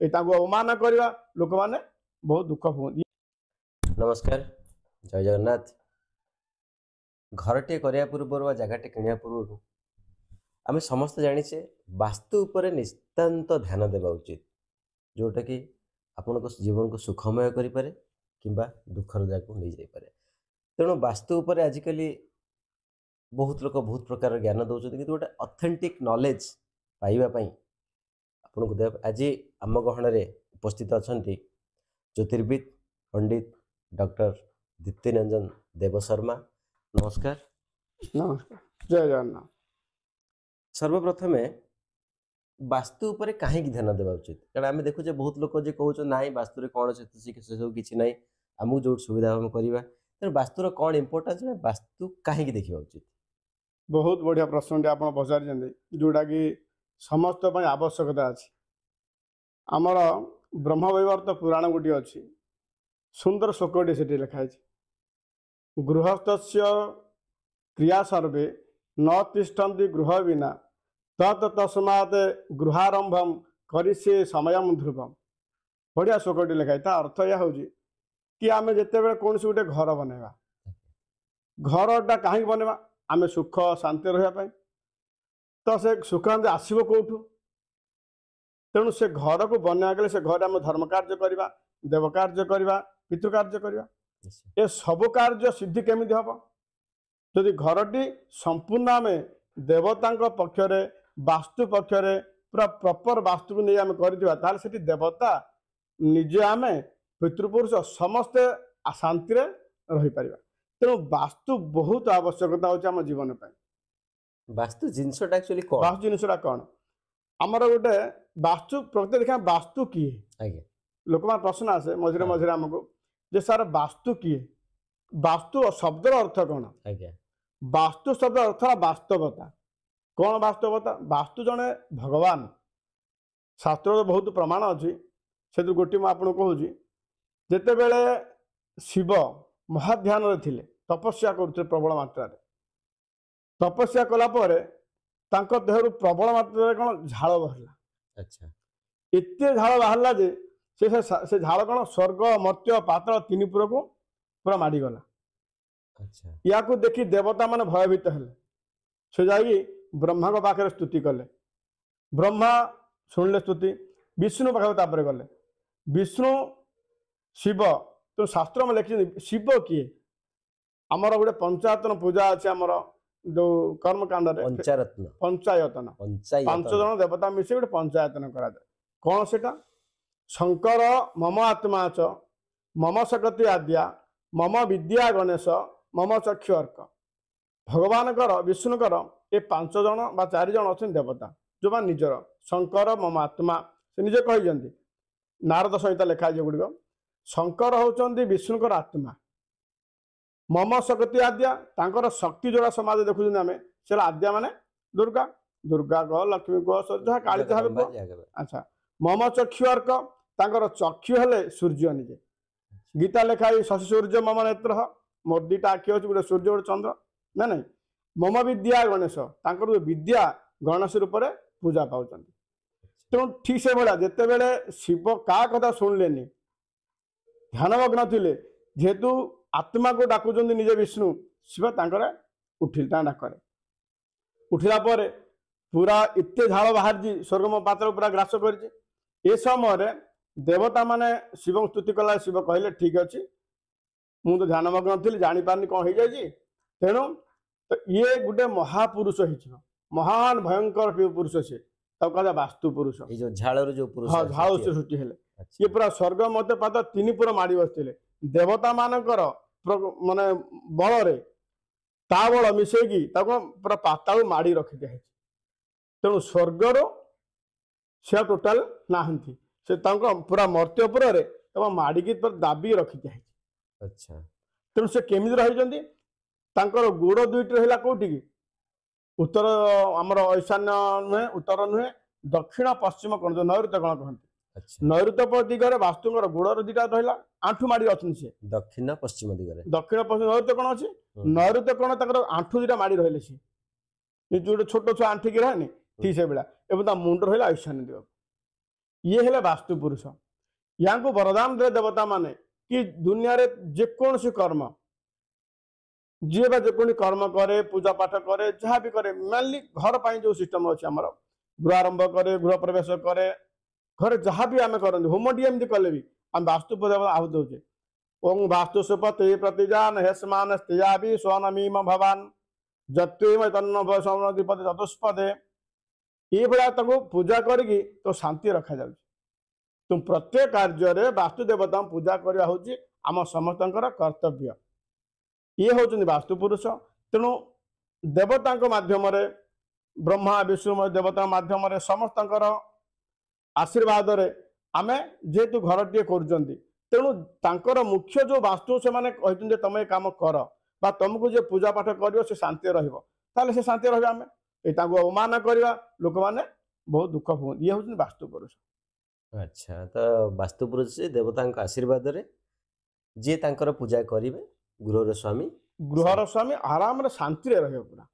अवमान करवा लोक मैंने बहुत दुख हुए। नमस्कार, जय जगन्नाथ। घरटे करने पूर्व जगहटे किणा पूर्व आम समस्त जाचे वास्तु उपर नितांत ध्यान देवा उचित, जोटा कि आपण जीवन को सुखमय करें कि दुखर जगह नहीं जापे। तेणु वास्तु उपर आजिकल बहुत लोग बहुत प्रकार ज्ञान दौरान कि गोटे ऑथेंटिक नॉलेज पाइबापी आपन को आज आम गहन उपस्थित अच्छा ज्योतिर्विद पंडित डॉक्टर दीप्ति रंजन देव शर्मा। नमस्कार। नमस्कार, जय जगन्नाथ। सर्वप्रथमे वास्तु उपर कहीं ध्यान देवा उचित, कारण आम देखुचे बहुत लोग जे कहते ना वास्तु कौन से सब किसी ना आमको जो सुविधा हम करवा, तेनाली वास्तुर कौन इंपोर्टेंस, वास्तु कहीं देखा उचित। बहुत बढ़िया प्रश्न आप पचार जोटा कि समस्त आवश्यकता अच्छी। आमर ब्रह्म वैवर्त पुराण गोटे अच्छी सुंदर श्लोकटे से लिखाई, गृहस्थस्य क्रिया सर्वे न तिष्ठन्ति गृह विना तत् तस्मात् गृहारंभम करिष्ये समयम ध्रुवम। बढ़िया श्लोकटे लिखाई। अर्थ यह हूँ कि आम जिते कौन से गोटे घर बनवा, घरटा कहीं बनवा आम सुख शांति रहा, तो से सुख शांति आसब कौटू। तेणु से घर को बनवा गले से घर आम धर्म कार्य करवा, देव कार्य करवा, पितृ कार्य करवा, ये सब कार्य सिद्धि केमी हम जदि घरटी संपूर्ण आम देवता पक्षरे वास्तु पक्षरे पूरा प्रॉपर वास्तु को नहीं आम कर से देवता निजे आम पितृपुरुष समस्ते शांति रही पार। तेणु वास्तु बहुत आवश्यकता होची आम जीवन पे। वास्तु जिनसटा एक्चुअली कौन, वास्तु जिनसटा कौन आमर गोटे वास्तु प्रकृति देखा वास्तु किए लोक मान प्रश्न आसे मझे मझे आमको जे सार वास्तु किए, वास्तु शब्दर अर्थ कौन। वास्तु शब्द अर्थ वास्तवता। कौन वास्तवता? वास्तु जड़े भगवान शास्त्र बहुत प्रमाण अच्छी से गोटे मुझे कहूँ जिते बेले शिव महाध्यान थे तपस्या करते प्रबल मात्रा तपस्या कलापर देहरु प्रबल मात्रा कौन झाड़ बाहर। अच्छा, एते झाड़ बाहर जे से झाड़ कौन स्वर्ग मर्त्य पाताल तीन पुर को पूरा माड़गला। अच्छा, या देखी देवता माने भयभीत हेले, से जाई ब्रह्मा को पाखे स्तुति कले, ब्रह्मा शुणिले स्तुति, विष्णु पाखे गले, विष्णु शिव। तो शास्त्र में लिखी शिव किए आमर गोटे पंचायतन पूजा अच्छे आमर जो कर्मकांड पंचायतन 5 जन देवता मिसे गोटे पंचायतन करा जाए। कौन से शंकर मम आत्मा च मम सकति आद्या मम विद्या गणेश मम चक्षु अर्क। भगवान विष्णुकर ये 5 जन बा 4 जन अच्छे देवता जो मान निजर शंकर मम आत्मा से निजे कही नारद संहिता लिखा गुड़िक। शंकर होचंदी विष्णुकर आत्मा, मम शक्ति आद्या तांकर शक्ति जोड़ा समाज देखुं आम से आद्या माने दुर्गा, दुर्गा कह लक्ष्मी कह जहाँ काली जहाँ। अच्छा, मम चक्षु अर्क तांकर चक्षु हेले सूर्य निजे। गीता लिखाई शशि सूर्य मम नेत्र, मोर 2टा आखि अच्छे गोटे सूर्य गोटे चंद्र ना नहीं। मम विद्या गणेश तांकर विद्या गणेश रूप में पूजा पाँच। तेणु ठीक से भाया जिते बड़े शिव क्या कथा शुणिले ध्यानमग्न थे जेहेतु आत्मा को डाकुच निजे विष्णु शिव उठिल डाकरे उठिला पूरा एते झाड़ बाहर स्वर्ग पात्र पूरा ग्रास कर समय देवता माने शिव स्तुति कला। शिव कहले ठीक अच्छे मु तो ध्यानमग्न थी जापारे कौन हो जाए। तेणु तो ये गोटे महापुरुष हो महान भयंकर पुरुष से कहा वास्तु पुरुष झाड़ से सृष्टि हेले। ये पूरा स्वर्ग मत पात 3 पुर माड़ी बसते देवता मानकर माने बल रे ता बल मिसेगी पूरा पाताल माड़ी रखी दिखाई। तेणु स्वर्गर से टोटाल नहांती से पूरा मर्त्यपुर माड़िकी दाबी रखी दिखाई। अच्छा, तेणु से केमी रही गोड़ 2टी रहा कौटी की उत्तर आमर ईशान्य नुहे उत्तर नुहे दक्षिण पश्चिम कौन जो नैऋत्य कौन कहते। नैऋत्य दिगरे वास्तुंकर गोड़र 2टा रहा आंठू माड़ी अच्छे से दक्षिण पश्चिम दिगरे दक्षिण पश्चिम नैऋत्य कौन अच्छे नैऋत्य कौन आंठू 2टा माड़ी रही सी जो छोट छुआ आंठिकी रहे ठीक से भाया एवं मुंड रहा ईशान्य दिग। ये हेले वास्तु पुरुष। या वरदान दे देवता माने कि दुनिया रे जेकोसी कर्म जी बा जेकोसी कर्म करे पूजा पाठ करे जहाँ भी करे मेनली घर पर जो सिस्टम अच्छे आमर गृह आरंभ करे गृह प्रवेश करे घर जहाँ भी आम करते होमटी एमती कले भी आम वास्तु देवता आहु दौचे। ओं वास्तु सुपति प्रतिजान हेस्मान स्त्रिया भी स्वनमीम भवान जत्वेम तन्नपति चतुष्पदे ये भाया पूजा करी तो शांति रखा जाए। तुम प्रत्येक कार्य वास्तु देवता पूजा करवा हूँ आम समस्त कर्तव्य। ये हूँ वास्तु पुरुष। तेणु देवता माध्यम ब्रह्मा विष्णु देवता माध्यम समस्त आशीर्वाद आम जेहेतु घर टे कर तेणु तांकर मुख्य जो वास्तु से माने कहते तुम ये कम कर बा तुमको जो पूजा पाठ कर से शांति रही शांति रहा आम अवमान करवा लोक मैंने बहुत दुख हूँ। ये हूँ वास्तु पुरुष। अच्छा तो वास्तु पुरुष देवता आशीर्वाद रे जे तांकर पूजा करिवे गृहर स्वामी आराम शांति रहे पूरा।